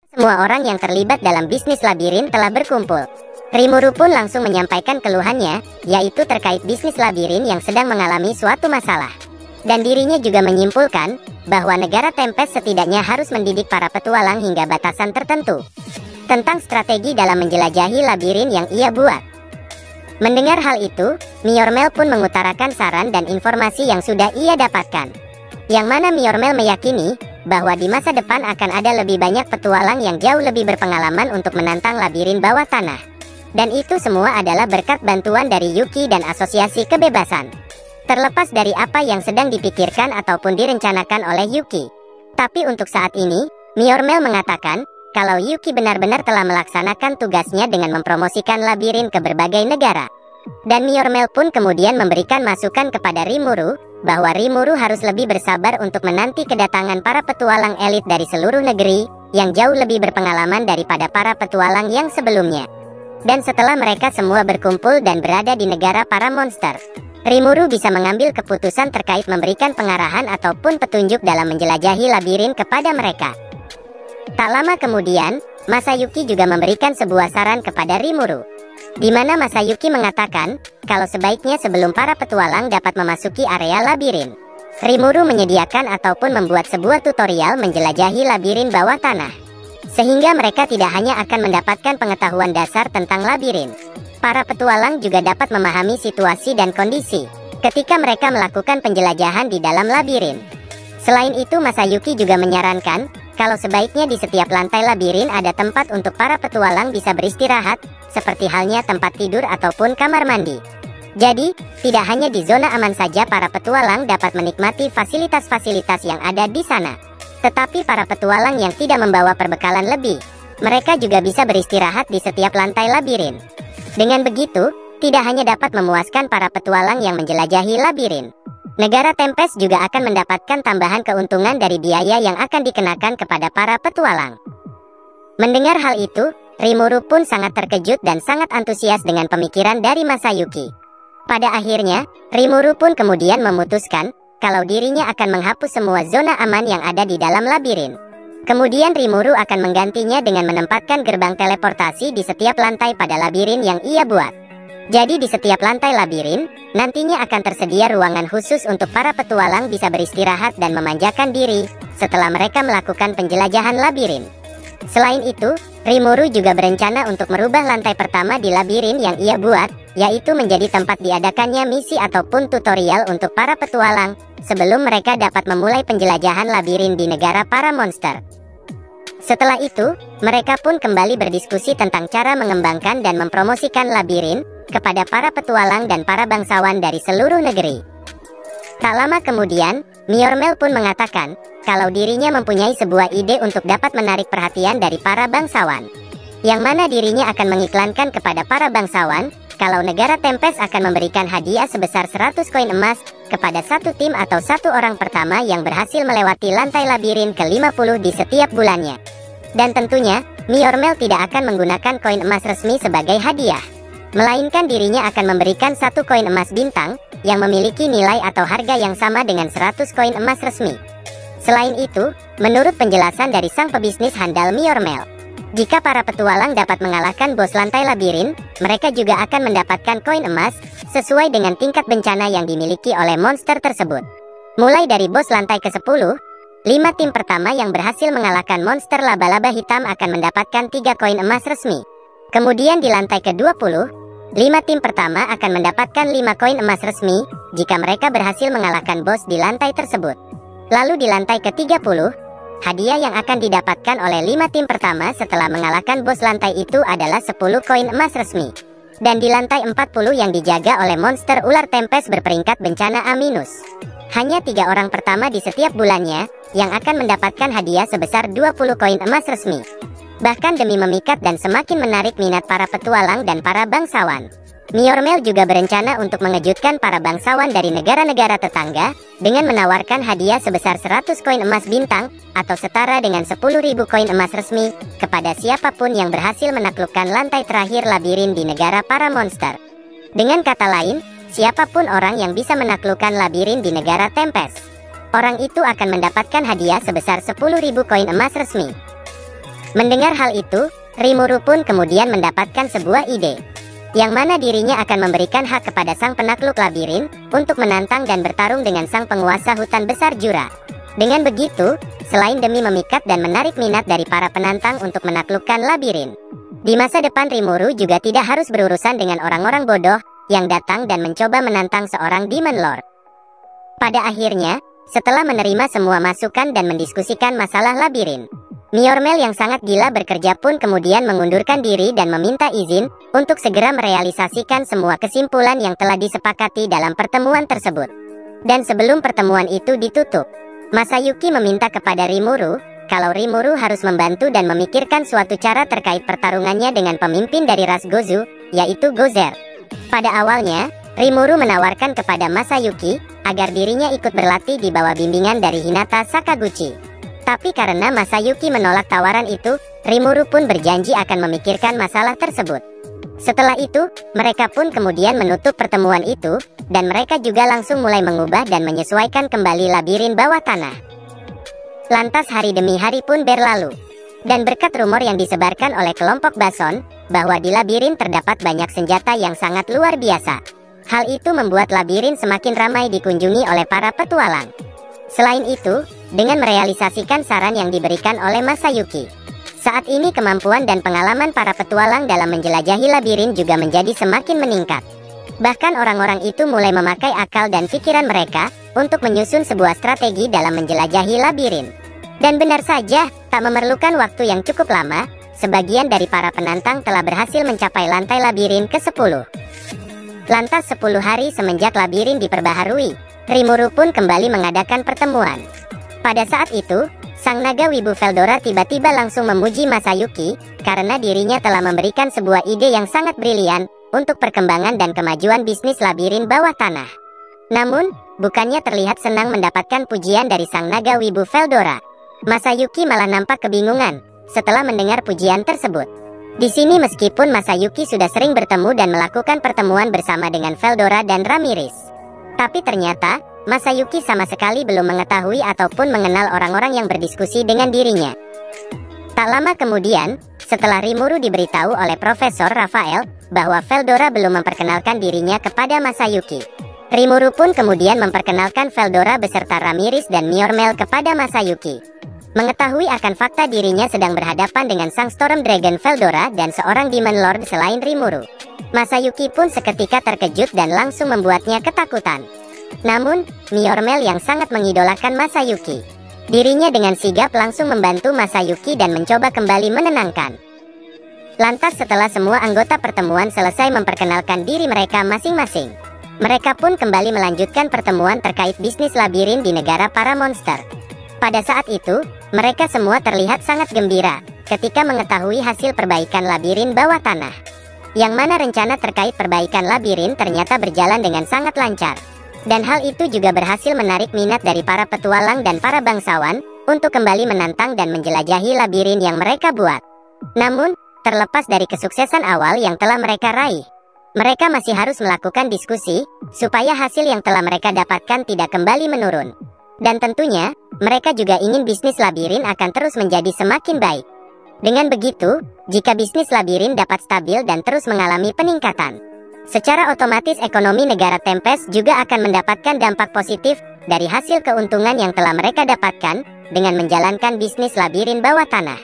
Semua orang yang terlibat dalam bisnis labirin telah berkumpul. Rimuru pun langsung menyampaikan keluhannya, yaitu terkait bisnis labirin yang sedang mengalami suatu masalah. Dan dirinya juga menyimpulkan bahwa negara Tempest setidaknya harus mendidik para petualang hingga batasan tertentu tentang strategi dalam menjelajahi labirin yang ia buat. Mendengar hal itu, Myormel pun mengutarakan saran dan informasi yang sudah ia dapatkan. Yang mana Myormel meyakini bahwa di masa depan akan ada lebih banyak petualang yang jauh lebih berpengalaman untuk menantang labirin bawah tanah. Dan itu semua adalah berkat bantuan dari Yuki dan Asosiasi Kebebasan. Terlepas dari apa yang sedang dipikirkan ataupun direncanakan oleh Yuki. Tapi untuk saat ini, Myormel mengatakan kalau Yuki benar-benar telah melaksanakan tugasnya dengan mempromosikan labirin ke berbagai negara. Dan Myormel pun kemudian memberikan masukan kepada Rimuru, bahwa Rimuru harus lebih bersabar untuk menanti kedatangan para petualang elit dari seluruh negeri, yang jauh lebih berpengalaman daripada para petualang yang sebelumnya. Dan setelah mereka semua berkumpul dan berada di negara para monster, Rimuru bisa mengambil keputusan terkait memberikan pengarahan ataupun petunjuk dalam menjelajahi labirin kepada mereka. Tak lama kemudian, Masayuki juga memberikan sebuah saran kepada Rimuru, di mana Masayuki mengatakan kalau sebaiknya sebelum para petualang dapat memasuki area labirin, Rimuru menyediakan ataupun membuat sebuah tutorial menjelajahi labirin bawah tanah, sehingga mereka tidak hanya akan mendapatkan pengetahuan dasar tentang labirin, para petualang juga dapat memahami situasi dan kondisi ketika mereka melakukan penjelajahan di dalam labirin. Selain itu, Masayuki juga menyarankan kalau sebaiknya di setiap lantai labirin ada tempat untuk para petualang bisa beristirahat, seperti halnya tempat tidur ataupun kamar mandi. Jadi, tidak hanya di zona aman saja para petualang dapat menikmati fasilitas-fasilitas yang ada di sana, tetapi para petualang yang tidak membawa perbekalan lebih, mereka juga bisa beristirahat di setiap lantai labirin. Dengan begitu, tidak hanya dapat memuaskan para petualang yang menjelajahi labirin, negara Tempest juga akan mendapatkan tambahan keuntungan dari biaya yang akan dikenakan kepada para petualang. Mendengar hal itu, Rimuru pun sangat terkejut dan sangat antusias dengan pemikiran dari Masayuki. Pada akhirnya, Rimuru pun kemudian memutuskan kalau dirinya akan menghapus semua zona aman yang ada di dalam labirin. Kemudian Rimuru akan menggantinya dengan menempatkan gerbang teleportasi di setiap lantai pada labirin yang ia buat. Jadi di setiap lantai labirin, nantinya akan tersedia ruangan khusus untuk para petualang bisa beristirahat dan memanjakan diri setelah mereka melakukan penjelajahan labirin. Selain itu, Rimuru juga berencana untuk merubah lantai pertama di labirin yang ia buat, yaitu menjadi tempat diadakannya misi ataupun tutorial untuk para petualang, sebelum mereka dapat memulai penjelajahan labirin di negara para monster. Setelah itu, mereka pun kembali berdiskusi tentang cara mengembangkan dan mempromosikan labirin kepada para petualang dan para bangsawan dari seluruh negeri. Tak lama kemudian, Myormel pun mengatakan kalau dirinya mempunyai sebuah ide untuk dapat menarik perhatian dari para bangsawan, yang mana dirinya akan mengiklankan kepada para bangsawan kalau negara Tempest akan memberikan hadiah sebesar 100 koin emas kepada satu tim atau satu orang pertama yang berhasil melewati lantai labirin ke-50 di setiap bulannya. Dan tentunya, Myormel tidak akan menggunakan koin emas resmi sebagai hadiah, melainkan dirinya akan memberikan satu koin emas bintang yang memiliki nilai atau harga yang sama dengan 100 koin emas resmi. Selain itu, menurut penjelasan dari sang pebisnis handal Myormel, jika para petualang dapat mengalahkan bos lantai labirin, mereka juga akan mendapatkan koin emas sesuai dengan tingkat bencana yang dimiliki oleh monster tersebut. Mulai dari bos lantai ke-10, 5 tim pertama yang berhasil mengalahkan monster laba-laba hitam akan mendapatkan 3 koin emas resmi. Kemudian di lantai ke-20, 5 tim pertama akan mendapatkan 5 koin emas resmi jika mereka berhasil mengalahkan bos di lantai tersebut. Lalu di lantai ke-30, hadiah yang akan didapatkan oleh 5 tim pertama setelah mengalahkan bos lantai itu adalah 10 koin emas resmi. Dan di lantai 40 yang dijaga oleh monster ular Tempest berperingkat bencana A-, hanya 3 orang pertama di setiap bulannya yang akan mendapatkan hadiah sebesar 20 koin emas resmi. Bahkan demi memikat dan semakin menarik minat para petualang dan para bangsawan, Myormel juga berencana untuk mengejutkan para bangsawan dari negara-negara tetangga dengan menawarkan hadiah sebesar 100 koin emas bintang atau setara dengan 10.000 koin emas resmi kepada siapapun yang berhasil menaklukkan lantai terakhir labirin di negara para monster. Dengan kata lain, siapapun orang yang bisa menaklukkan labirin di negara Tempest, orang itu akan mendapatkan hadiah sebesar 10.000 koin emas resmi. Mendengar hal itu, Rimuru pun kemudian mendapatkan sebuah ide, yang mana dirinya akan memberikan hak kepada sang penakluk labirin untuk menantang dan bertarung dengan sang penguasa hutan besar Jura. Dengan begitu, selain demi memikat dan menarik minat dari para penantang untuk menaklukkan labirin, di masa depan Rimuru juga tidak harus berurusan dengan orang-orang bodoh yang datang dan mencoba menantang seorang Demon Lord. Pada akhirnya, setelah menerima semua masukan dan mendiskusikan masalah labirin, Myormel yang sangat gila bekerja pun kemudian mengundurkan diri dan meminta izin untuk segera merealisasikan semua kesimpulan yang telah disepakati dalam pertemuan tersebut. Dan sebelum pertemuan itu ditutup, Masayuki meminta kepada Rimuru kalau Rimuru harus membantu dan memikirkan suatu cara terkait pertarungannya dengan pemimpin dari ras Gozu, yaitu Gozer. Pada awalnya, Rimuru menawarkan kepada Masayuki agar dirinya ikut berlatih di bawah bimbingan dari Hinata Sakaguchi. Tapi karena Masayuki menolak tawaran itu, Rimuru pun berjanji akan memikirkan masalah tersebut. Setelah itu, mereka pun kemudian menutup pertemuan itu, dan mereka juga langsung mulai mengubah dan menyesuaikan kembali labirin bawah tanah. Lantas hari demi hari pun berlalu, dan berkat rumor yang disebarkan oleh kelompok Bason, bahwa di labirin terdapat banyak senjata yang sangat luar biasa. Hal itu membuat labirin semakin ramai dikunjungi oleh para petualang. Selain itu, dengan merealisasikan saran yang diberikan oleh Masayuki, saat ini kemampuan dan pengalaman para petualang dalam menjelajahi labirin juga menjadi semakin meningkat. Bahkan orang-orang itu mulai memakai akal dan pikiran mereka untuk menyusun sebuah strategi dalam menjelajahi labirin. Dan benar saja, tak memerlukan waktu yang cukup lama, sebagian dari para penantang telah berhasil mencapai lantai labirin ke-10. Lantas 10 hari semenjak labirin diperbaharui, Rimuru pun kembali mengadakan pertemuan. Pada saat itu, sang naga wibu Veldora tiba-tiba langsung memuji Masayuki karena dirinya telah memberikan sebuah ide yang sangat brilian untuk perkembangan dan kemajuan bisnis labirin bawah tanah. Namun, bukannya terlihat senang mendapatkan pujian dari sang naga wibu Veldora, Masayuki malah nampak kebingungan setelah mendengar pujian tersebut. Di sini meskipun Masayuki sudah sering bertemu dan melakukan pertemuan bersama dengan Veldora dan Ramirez, tapi ternyata, Masayuki sama sekali belum mengetahui ataupun mengenal orang-orang yang berdiskusi dengan dirinya. Tak lama kemudian, setelah Rimuru diberitahu oleh Profesor Rafael bahwa Veldora belum memperkenalkan dirinya kepada Masayuki, Rimuru pun kemudian memperkenalkan Veldora beserta Ramirez dan Myormel kepada Masayuki. Mengetahui akan fakta dirinya sedang berhadapan dengan sang Storm Dragon Veldora dan seorang Demon Lord selain Rimuru, Masayuki pun seketika terkejut dan langsung membuatnya ketakutan. Namun, Myormel yang sangat mengidolakan Masayuki, dirinya dengan sigap langsung membantu Masayuki dan mencoba kembali menenangkan. Lantas setelah semua anggota pertemuan selesai memperkenalkan diri mereka masing-masing, mereka pun kembali melanjutkan pertemuan terkait bisnis labirin di negara para monster. Pada saat itu, mereka semua terlihat sangat gembira ketika mengetahui hasil perbaikan labirin bawah tanah, yang mana rencana terkait perbaikan labirin ternyata berjalan dengan sangat lancar. Dan hal itu juga berhasil menarik minat dari para petualang dan para bangsawan untuk kembali menantang dan menjelajahi labirin yang mereka buat. Namun, terlepas dari kesuksesan awal yang telah mereka raih, mereka masih harus melakukan diskusi supaya hasil yang telah mereka dapatkan tidak kembali menurun. Dan tentunya, mereka juga ingin bisnis labirin akan terus menjadi semakin baik. Dengan begitu, jika bisnis labirin dapat stabil dan terus mengalami peningkatan, secara otomatis ekonomi negara Tempest juga akan mendapatkan dampak positif dari hasil keuntungan yang telah mereka dapatkan dengan menjalankan bisnis labirin bawah tanah.